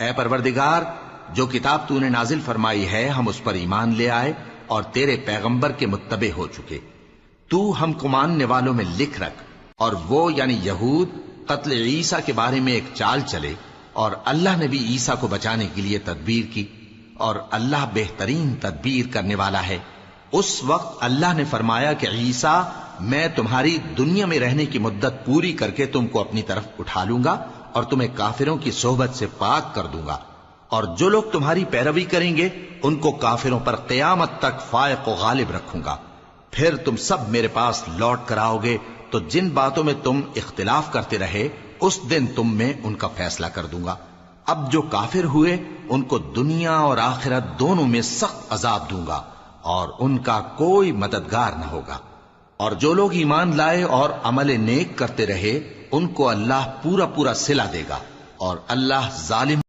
اے پروردگار، جو کتاب تو نے نازل فرمائی ہے ہم اس پر ایمان لے آئے اور تیرے پیغمبر کے متبع ہو چکے۔ تو ہم کو ماننے والوں میں لکھ رکھ، اور وہ یعنی یہود قتل عیسیٰ کے بارے میں ایک چال چلے، اور اللہ نے بھی عیسیٰ کو بچانے کے لیے تدبیر کی، اور اللہ بہترین تدبیر کرنے والا ہے۔ اس وقت اللہ نے فرمایا کہ عیسیٰ، میں تمہاری دنیا میں رہنے کی مدت پوری کر کے تم کو اپنی طرف اٹھا لوں گا اور تمہیں کافروں کی صحبت سے پاک کر دوں گا، اور جو لوگ تمہاری پیروی کریں گے ان کو کافروں پر قیامت تک فائق و غالب رکھوں گا۔ پھر تم سب میرے پاس لوٹ کر آؤ گے تو جن باتوں میں تم اختلاف کرتے رہے اس دن تم میں ان کا فیصلہ کر دوں گا۔ اب جو کافر ہوئے ان کو دنیا اور آخرت دونوں میں سخت عذاب دوں گا، اور ان کا کوئی مددگار نہ ہوگا۔ اور جو لوگ ایمان لائے اور عمل نیک کرتے رہے ان کو اللہ پورا پورا صلہ دے گا، اور اللہ ظالم